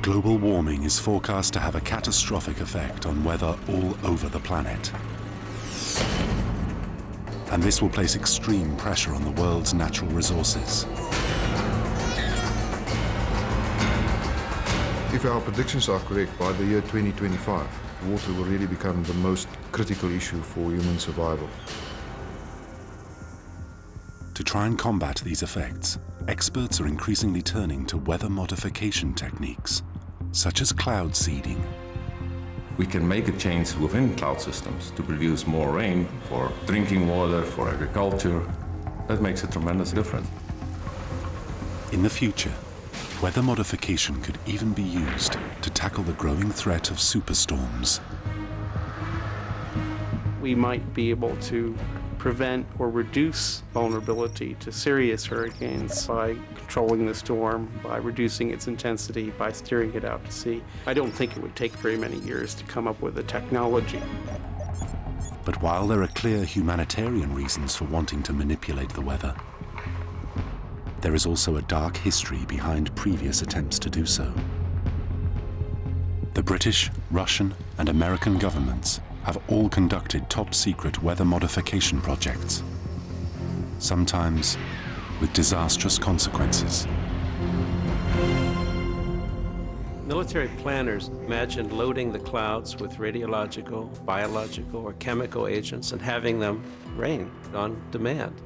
Global warming is forecast to have a catastrophic effect on weather all over the planet. And this will place extreme pressure on the world's natural resources. If our predictions are correct, by the year 2025, water will really become the most critical issue for human survival. To try and combat these effects, experts are increasingly turning to weather modification techniques, such as cloud seeding. We can make a change within cloud systems to produce more rain for drinking water, for agriculture. That makes a tremendous difference. In the future, weather modification could even be used to tackle the growing threat of superstorms. We might be able to prevent or reduce vulnerability to serious hurricanes by controlling the storm, by reducing its intensity, by steering it out to sea. I don't think it would take very many years to come up with a technology. But while there are clear humanitarian reasons for wanting to manipulate the weather, there is also a dark history behind previous attempts to do so. The British, Russian, and American governments have all conducted top-secret weather modification projects, sometimes with disastrous consequences. Military planners imagined loading the clouds with radiological, biological, or chemical agents and having them rain on demand.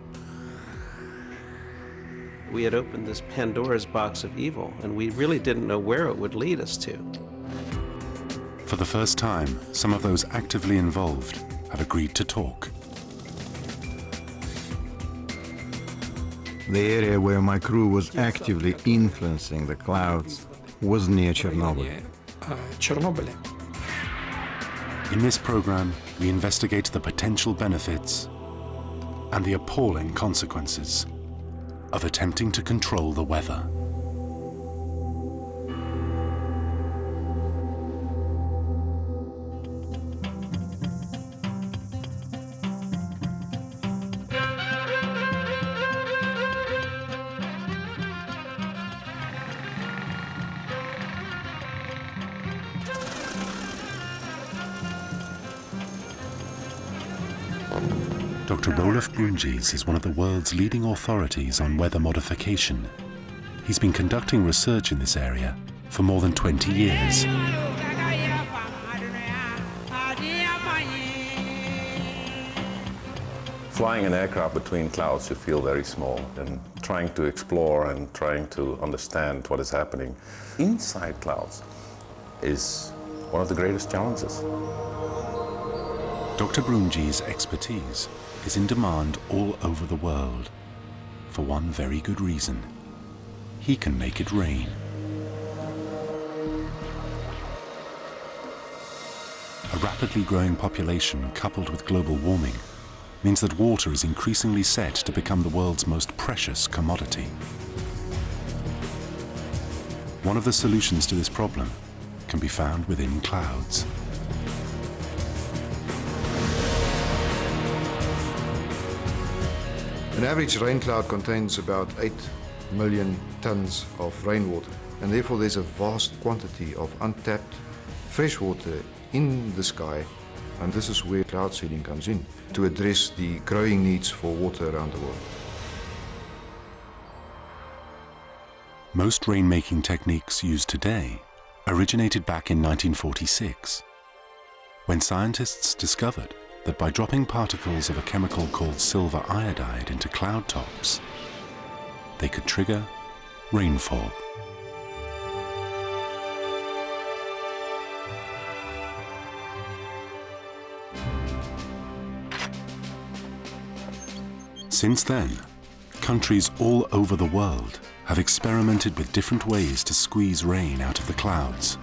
We had opened this Pandora's box of evil, and we really didn't know where it would lead us to. For the first time, some of those actively involved have agreed to talk. The area where my crew was actively influencing the clouds was near Chernobyl. In this program, we investigate the potential benefits and the appalling consequences of attempting to control the weather. Dr. Rolf Brunjes is one of the world's leading authorities on weather modification. He's been conducting research in this area for more than 20 years. Flying an aircraft between clouds, you feel very small, and trying to explore and trying to understand what is happening inside clouds is one of the greatest challenges. Dr. Brunjes' expertise is in demand all over the world for one very good reason. He can make it rain. A rapidly growing population coupled with global warming means that water is increasingly set to become the world's most precious commodity. One of the solutions to this problem can be found within clouds. An average rain cloud contains about 8 million tons of rainwater, and therefore there's a vast quantity of untapped fresh water in the sky, and this is where cloud seeding comes in, to address the growing needs for water around the world. Most rainmaking techniques used today originated back in 1946, when scientists discovered that by dropping particles of a chemical called silver iodide into cloud tops, they could trigger rainfall. Since then, countries all over the world have experimented with different ways to squeeze rain out of the clouds.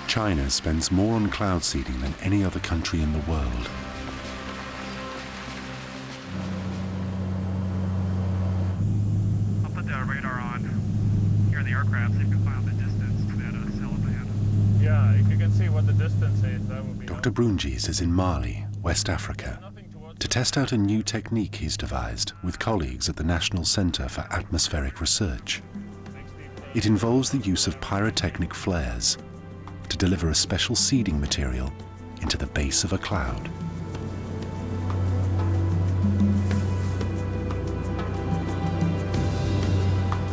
China spends more on cloud seeding than any other country in the world. I'll put the radar on here in the aircraft so you can find the distance to that cell band. Yeah, if you can see what the distance is, that would be... Dr. Brunjes is in Mali, West Africa. to test out a new technique he's devised with colleagues at the National Centre for Atmospheric Research. It involves the use of pyrotechnic flares to deliver a special seeding material into the base of a cloud.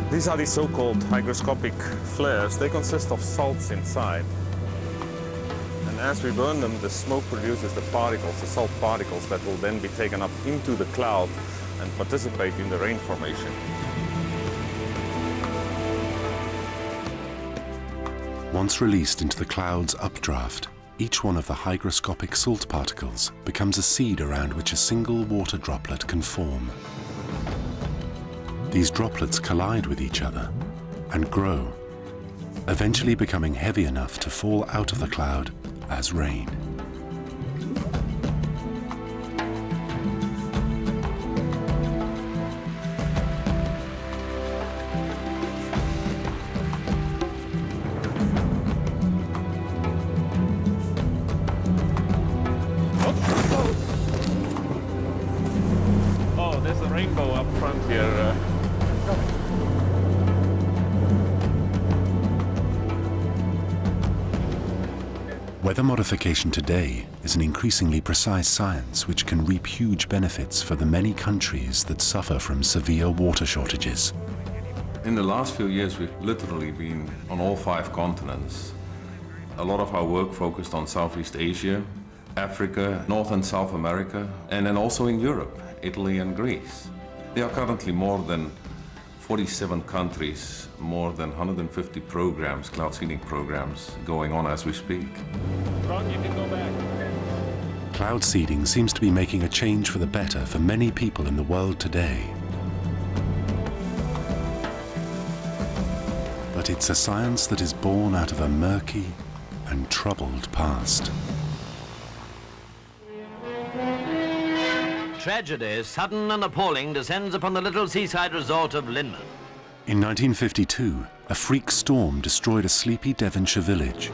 These are the so-called hygroscopic flares. They consist of salts inside. And as we burn them, the smoke produces the particles, the salt particles, that will then be taken up into the cloud and participate in the rain formation. Once released into the cloud's updraft, each one of the hygroscopic salt particles becomes a seed around which a single water droplet can form. These droplets collide with each other and grow, eventually becoming heavy enough to fall out of the cloud as rain. Oh, there's a rainbow up front here. Weather modification today is an increasingly precise science which can reap huge benefits for the many countries that suffer from severe water shortages. In the last few years, we've literally been on all 5 continents. A lot of our work focused on Southeast Asia, Africa, North and South America, and then also in Europe, Italy and Greece. There are currently more than 47 countries, more than 150 programs, cloud seeding programs, going on as we speak. Ron, you can go back. Cloud seeding seems to be making a change for the better for many people in the world today. But it's a science that is born out of a murky and troubled past. Tragedy, sudden and appalling, descends upon the little seaside resort of Lynmouth. In 1952, a freak storm destroyed a sleepy Devonshire village.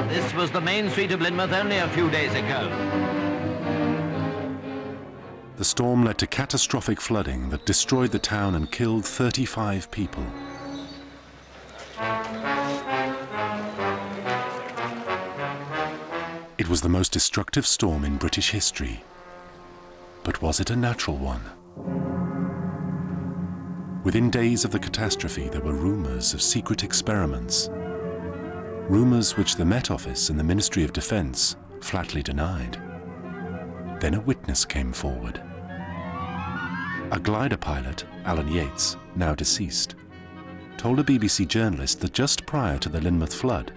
This was the main street of Lynmouth only a few days ago. The storm led to catastrophic flooding that destroyed the town and killed 35 people. It was the most destructive storm in British history. But was it a natural one? Within days of the catastrophe, there were rumours of secret experiments. Rumours which the Met Office and the Ministry of Defence flatly denied. Then a witness came forward. A glider pilot, Alan Yates, now deceased, told a BBC journalist that just prior to the Lynmouth flood,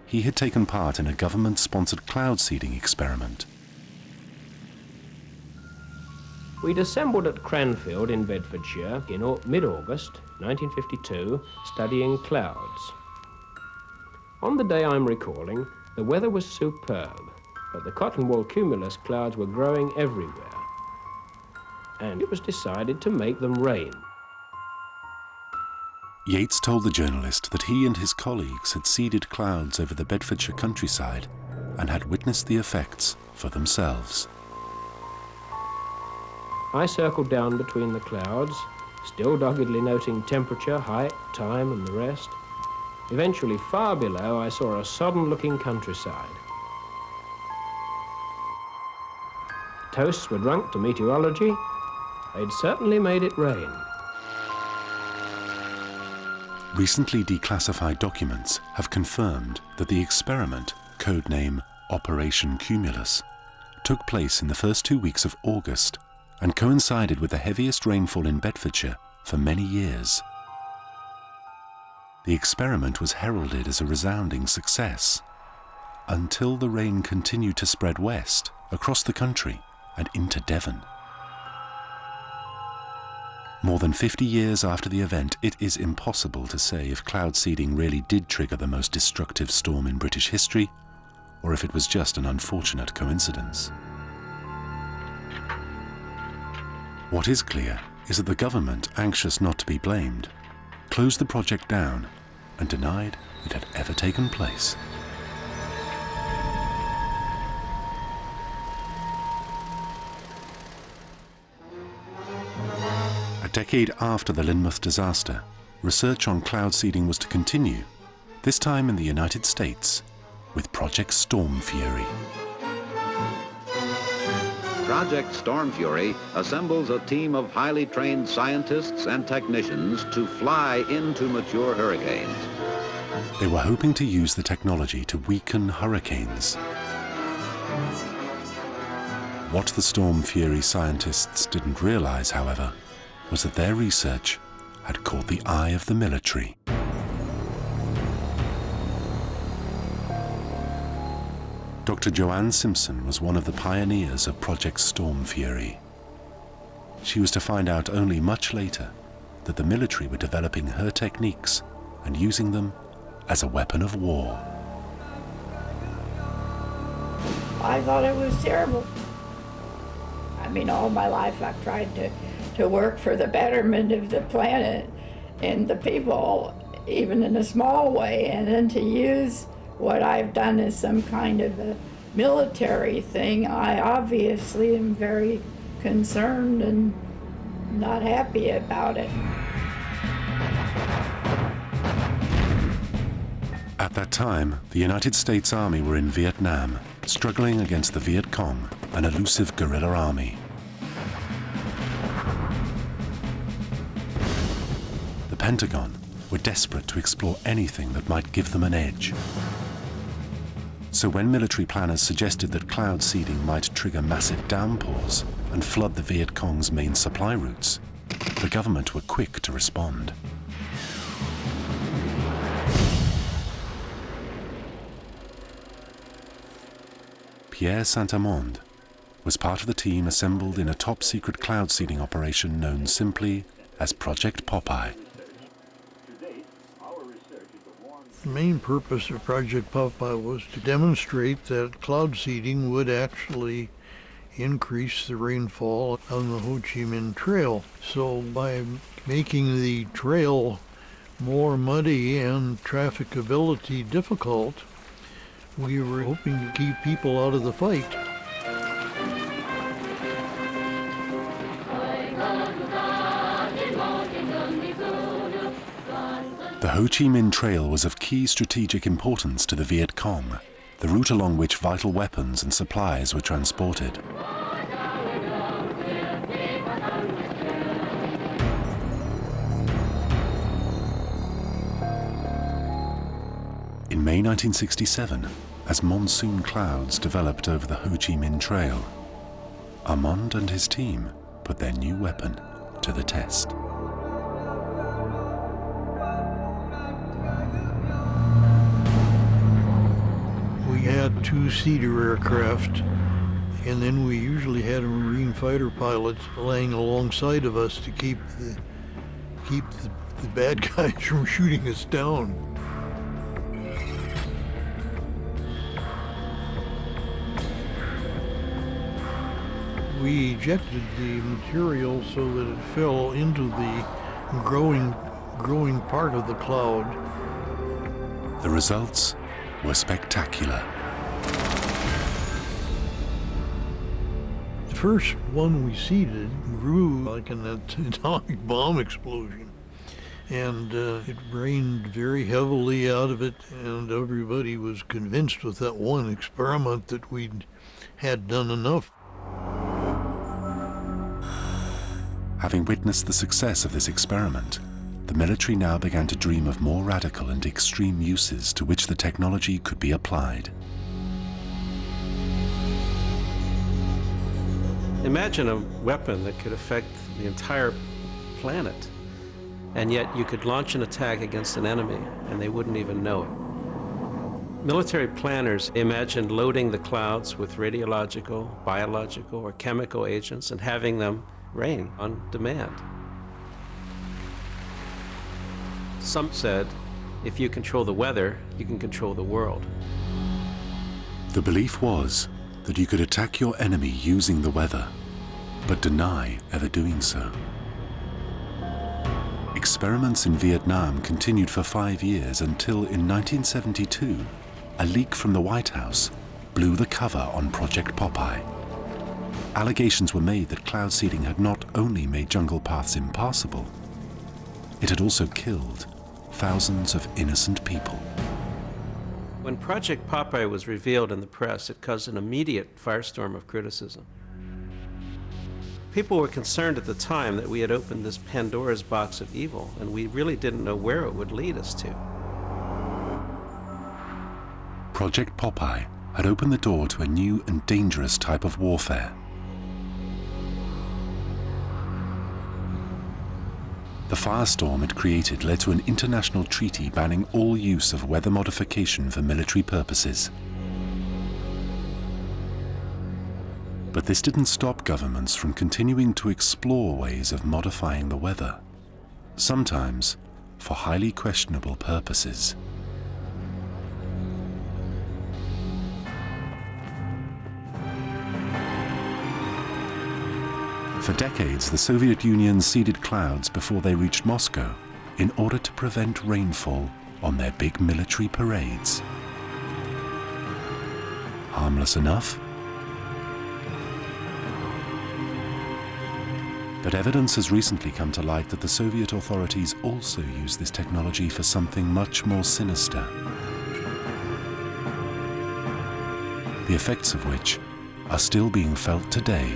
he had taken part in a government-sponsored cloud seeding experiment. We'd assembled at Cranfield in Bedfordshire in mid-August 1952, studying clouds. On the day I'm recalling, the weather was superb, but the cotton wool cumulus clouds were growing everywhere, and it was decided to make them rain. Yates told the journalist that he and his colleagues had seeded clouds over the Bedfordshire countryside and had witnessed the effects for themselves. I circled down between the clouds, still doggedly noting temperature, height, time, and the rest. Eventually, far below, I saw a sodden-looking countryside. Toasts were drunk to meteorology. They'd certainly made it rain. Recently declassified documents have confirmed that the experiment, codename Operation Cumulus, took place in the first 2 weeks of August and coincided with the heaviest rainfall in Bedfordshire for many years. The experiment was heralded as a resounding success, until the rain continued to spread west, across the country, and into Devon. More than 50 years after the event, it is impossible to say if cloud seeding really did trigger the most destructive storm in British history, or if it was just an unfortunate coincidence. What is clear is that the government, anxious not to be blamed, closed the project down and denied it had ever taken place. decade after the Lynmouth disaster, research on cloud seeding was to continue, this time in the United States, with Project Storm Fury. Project Storm Fury assembles a team of highly trained scientists and technicians to fly into mature hurricanes. They were hoping to use the technology to weaken hurricanes. What the Storm Fury scientists didn't realize, however, was that their research had caught the eye of the military. Dr. Joanne Simpson was one of the pioneers of Project Storm Fury. She was to find out only much later that the military were developing her techniques and using them as a weapon of war. I thought it was terrible. I mean, all my life I've tried to work for the betterment of the planet and the people, even in a small way, and then to use what I've done as some kind of a military thing, I obviously am very concerned and not happy about it. At that time, the United States Army were in Vietnam, struggling against the Viet Cong, an elusive guerrilla army. The Pentagon were desperate to explore anything that might give them an edge. So when military planners suggested that cloud seeding might trigger massive downpours and flood the Viet Cong's main supply routes, the government were quick to respond. Pierre Saint-Amand was part of the team assembled in a top-secret cloud seeding operation known simply as Project Popeye. The main purpose of Project Popeye was to demonstrate that cloud seeding would actually increase the rainfall on the Ho Chi Minh Trail. So by making the trail more muddy and trafficability difficult, we were hoping to keep people out of the fight. The Ho Chi Minh Trail was of key strategic importance to the Viet Cong, the route along which vital weapons and supplies were transported. In May 1967, as monsoon clouds developed over the Ho Chi Minh Trail, Amand and his team put their new weapon to the test. We had two Cedar aircraft, and then we usually had a Marine fighter pilot laying alongside of us to keep the bad guys from shooting us down. We ejected the material so that it fell into the growing part of the cloud. The results were spectacular. The first one we seeded grew like an atomic bomb explosion, and it rained very heavily out of it, and everybody was convinced with that one experiment that we'd had done enough. Having witnessed the success of this experiment, the military now began to dream of more radical and extreme uses to which the technology could be applied. Imagine a weapon that could affect the entire planet, and yet you could launch an attack against an enemy and they wouldn't even know it. Military planners imagined loading the clouds with radiological, biological, or chemical agents and having them rain on demand. Some said, if you control the weather, you can control the world. The belief was that you could attack your enemy using the weather, but deny ever doing so. Experiments in Vietnam continued for 5 years until in 1972, a leak from the White House blew the cover on Project Popeye. allegations were made that cloud seeding had not only made jungle paths impassable, it had also killed thousands of innocent people. When Project Popeye was revealed in the press, it caused an immediate firestorm of criticism. People were concerned at the time that we had opened this Pandora's box of evil, and we really didn't know where it would lead us to. Project Popeye had opened the door to a new and dangerous type of warfare. The firestorm it created led to an international treaty banning all use of weather modification for military purposes. But this didn't stop governments from continuing to explore ways of modifying the weather, sometimes for highly questionable purposes. For decades, the Soviet Union seeded clouds before they reached Moscow in order to prevent rainfall on their big military parades. Harmless enough? But evidence has recently come to light that the Soviet authorities also used this technology for something much more sinister, the effects of which are still being felt today.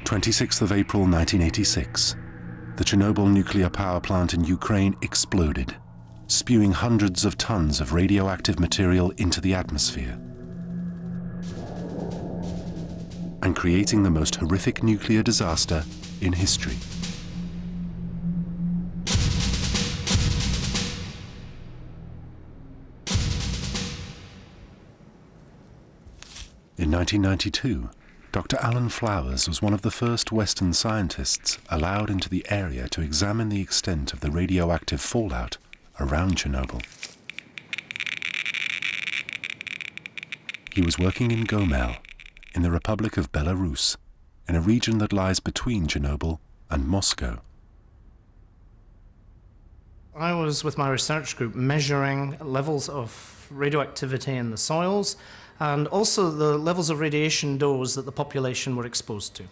26th of April 1986, the Chernobyl nuclear power plant in Ukraine exploded, spewing hundreds of tons of radioactive material into the atmosphere and creating the most horrific nuclear disaster in history. In 1992, Dr. Alan Flowers was one of the first Western scientists allowed into the area to examine the extent of the radioactive fallout around Chernobyl. He was working in Gomel, in the Republic of Belarus, in a region that lies between Chernobyl and Moscow. I was with my research group measuring levels of radioactivity in the soils and also the levels of radiation dose that the population were exposed to.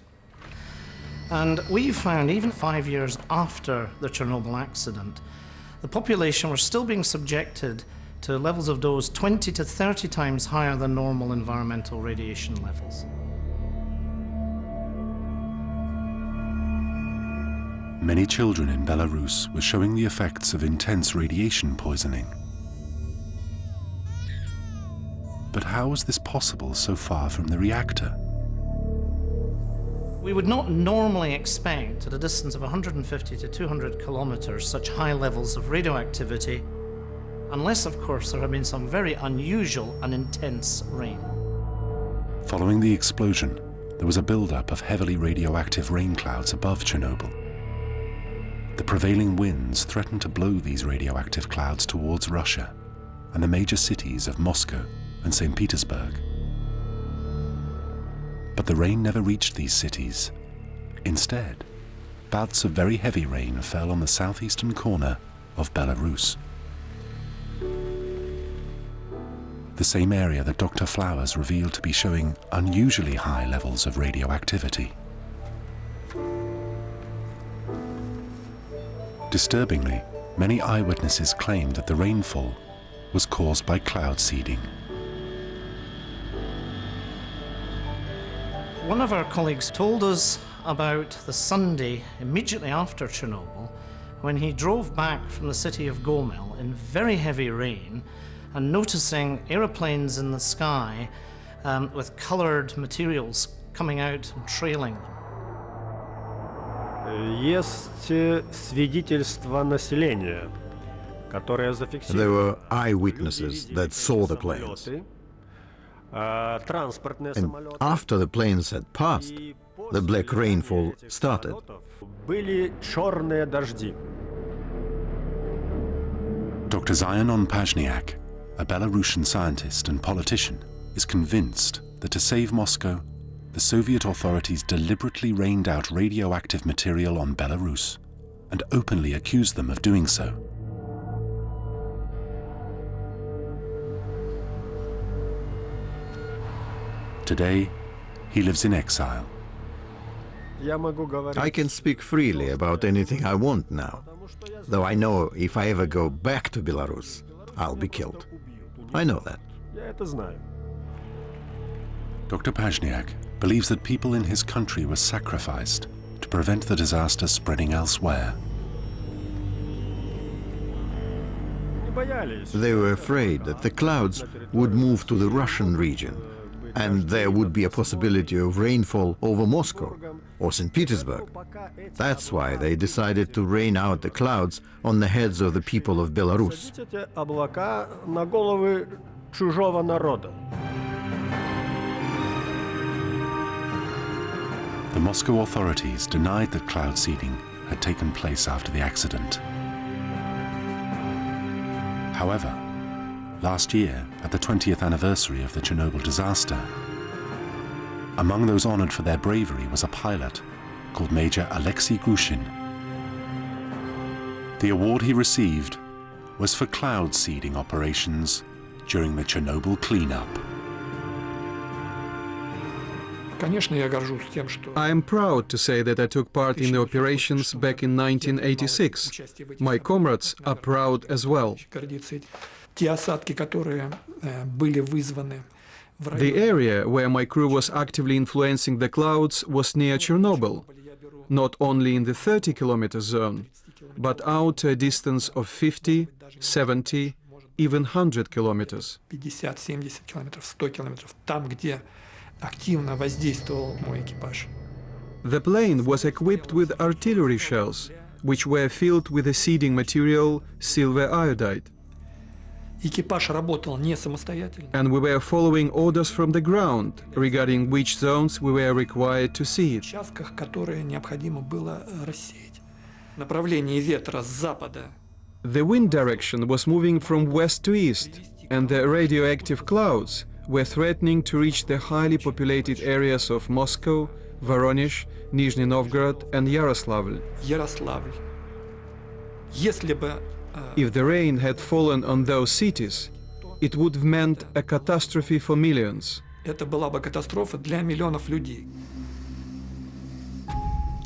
And we found, even 5 years after the Chernobyl accident, the population were still being subjected to levels of dose 20 to 30 times higher than normal environmental radiation levels. Many children in Belarus were showing the effects of intense radiation poisoning. But how was this possible so far from the reactor? We would not normally expect, at a distance of 150 to 200 kilometers, such high levels of radioactivity, unless, of course, there had been some very unusual and intense rain. Following the explosion, there was a buildup of heavily radioactive rain clouds above Chernobyl. The prevailing winds threatened to blow these radioactive clouds towards Russia and the major cities of Moscow and St. Petersburg. But the rain never reached these cities. Instead, bouts of very heavy rain fell on the southeastern corner of Belarus, the same area that Dr. Flowers revealed to be showing unusually high levels of radioactivity. Disturbingly, many eyewitnesses claimed that the rainfall was caused by cloud seeding. One of our colleagues told us about the Sunday immediately after Chernobyl, when he drove back from the city of Gomel in very heavy rain and noticing aeroplanes in the sky with colored materials coming out and trailing them. Есть свидетельства населения, которое зафиксировало. There were eyewitnesses that saw the planes. And after the planes had passed, the black rainfall started. Были черные дожди. Dr. Zion Pazhniak, a Belarusian scientist and politician, is convinced that to save Moscow, the Soviet authorities deliberately rained out radioactive material on Belarus and openly accused them of doing so. Today, he lives in exile. I can speak freely about anything I want now, though I know if I ever go back to Belarus, I'll be killed. I know that. Dr. Pazhniak believes that people in his country were sacrificed to prevent the disaster spreading elsewhere. They were afraid that the clouds would move to the Russian region, and there would be a possibility of rainfall over Moscow or St. Petersburg. That's why they decided to rain out the clouds on the heads of the people of Belarus. The Moscow authorities denied that cloud seeding had taken place after the accident. However, last year, at the 20th anniversary of the Chernobyl disaster, among those honored for their bravery was a pilot called Major Alexei Grushin. The award he received was for cloud seeding operations during the Chernobyl cleanup. I am proud to say that I took part in the operations back in 1986. My comrades are proud as well. The area where my crew was actively influencing the clouds was near Chernobyl, not only in the 30-kilometer zone, but out to a distance of 50, 70, even 100 kilometers. The plane was equipped with artillery shells, which were filled with a seeding material, silver iodide. And we were following orders from the ground regarding which zones we were required to seed. The wind direction was moving from west to east, and the radioactive clouds were threatening to reach the highly populated areas of Moscow, Voronezh, Nizhny Novgorod and Yaroslavl. If the rain had fallen on those cities, it would have meant a catastrophe for millions.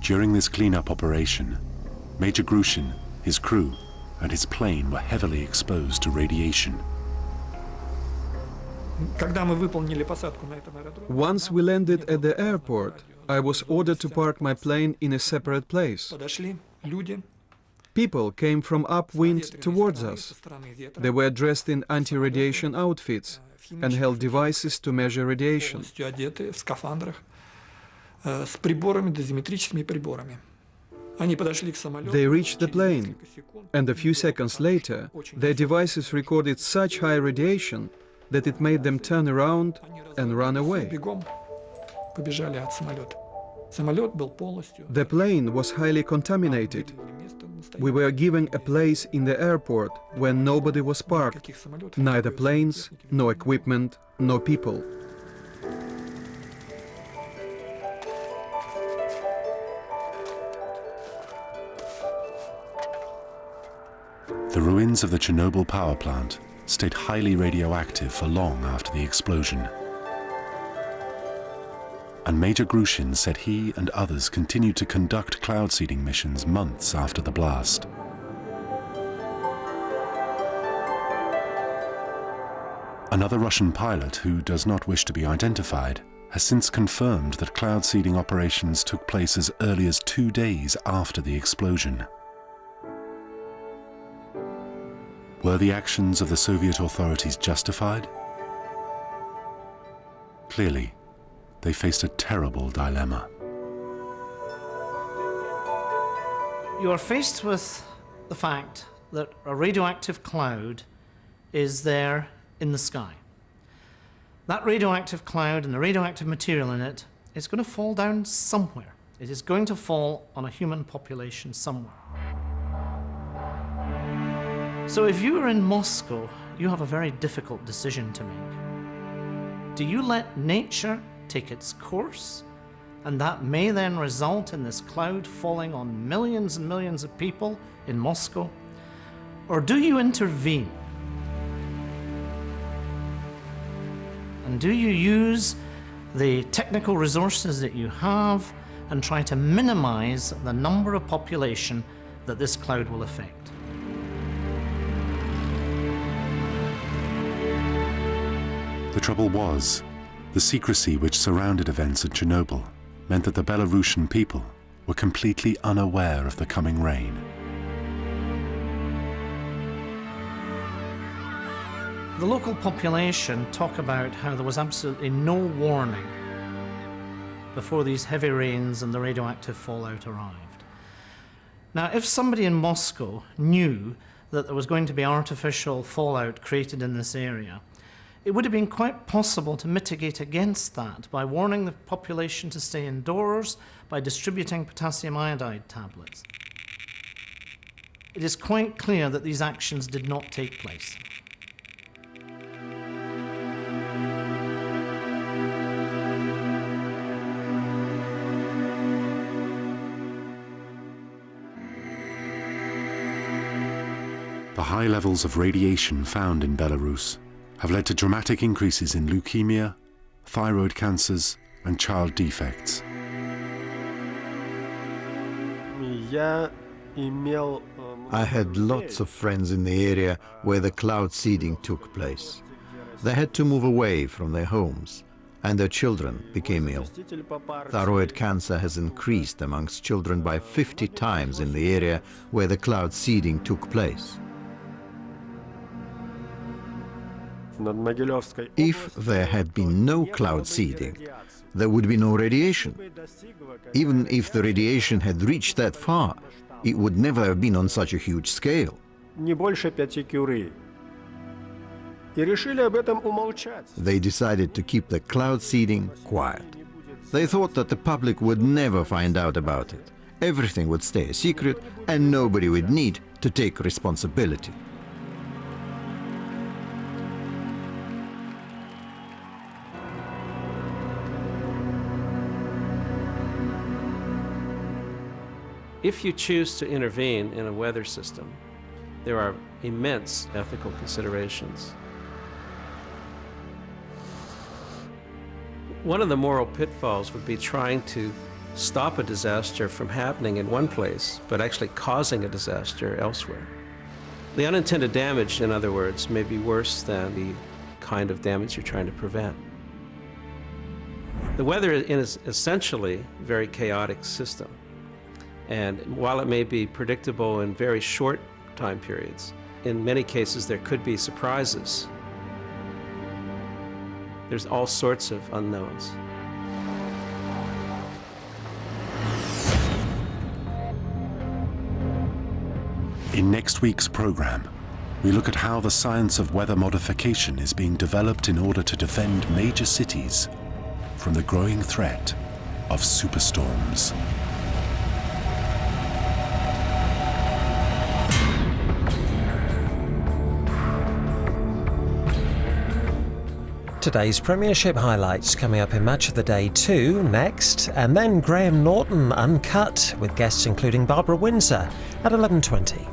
During this cleanup operation, Major Grushin, his crew, and his plane were heavily exposed to radiation. Once we landed at the airport, I was ordered to park my plane in a separate place. People came from upwind towards us. They were dressed in anti-radiation outfits and held devices to measure radiation. They reached the plane, and a few seconds later, their devices recorded such high radiation that it made them turn around and run away. The plane was highly contaminated. We were given a place in the airport where nobody was parked, neither planes, no equipment, no people. The ruins of the Chernobyl power plant stayed highly radioactive for long after the explosion. And Major Grushin said he and others continued to conduct cloud seeding missions months after the blast. Another Russian pilot, who does not wish to be identified, has since confirmed that cloud seeding operations took place as early as 2 days after the explosion. Were the actions of the Soviet authorities justified? Clearly, they faced a terrible dilemma. You are faced with the fact that a radioactive cloud is there in the sky. That radioactive cloud and the radioactive material in it is going to fall down somewhere. It is going to fall on a human population somewhere. So if you are in Moscow, you have a very difficult decision to make. Do you let nature take its course, and that may then result in this cloud falling on millions and millions of people in Moscow? Or do you intervene? And do you use the technical resources that you have and try to minimize the number of population that this cloud will affect. The trouble was, the secrecy which surrounded events at Chernobyl meant that the Belarusian people were completely unaware of the coming rain. The local population talk about how there was absolutely no warning before these heavy rains and the radioactive fallout arrived. Now, if somebody in Moscow knew that there was going to be artificial fallout created in this area, it would have been quite possible to mitigate against that by warning the population to stay indoors, by distributing potassium iodide tablets. It is quite clear that these actions did not take place. The high levels of radiation found in Belarus have led to dramatic increases in leukemia, thyroid cancers, and child defects. I had lots of friends in the area where the cloud seeding took place. They had to move away from their homes, and their children became ill. Thyroid cancer has increased amongst children by 50 times in the area where the cloud seeding took place. If there had been no cloud seeding, there would be no radiation. Even if the radiation had reached that far, it would never have been on such a huge scale. They decided to keep the cloud seeding quiet. They thought that the public would never find out about it. Everything would stay a secret and nobody would need to take responsibility. If you choose to intervene in a weather system, there are immense ethical considerations. One of the moral pitfalls would be trying to stop a disaster from happening in one place, but actually causing a disaster elsewhere. The unintended damage, in other words, may be worse than the kind of damage you're trying to prevent. The weather is essentially a very chaotic system. And while it may be predictable in very short time periods, in many cases there could be surprises. There's all sorts of unknowns. In next week's program, we look at how the science of weather modification is being developed in order to defend major cities from the growing threat of superstorms. Today's Premiership highlights coming up in Match of the Day 2 next, and then Graham Norton Uncut with guests including Barbara Windsor at 11:20.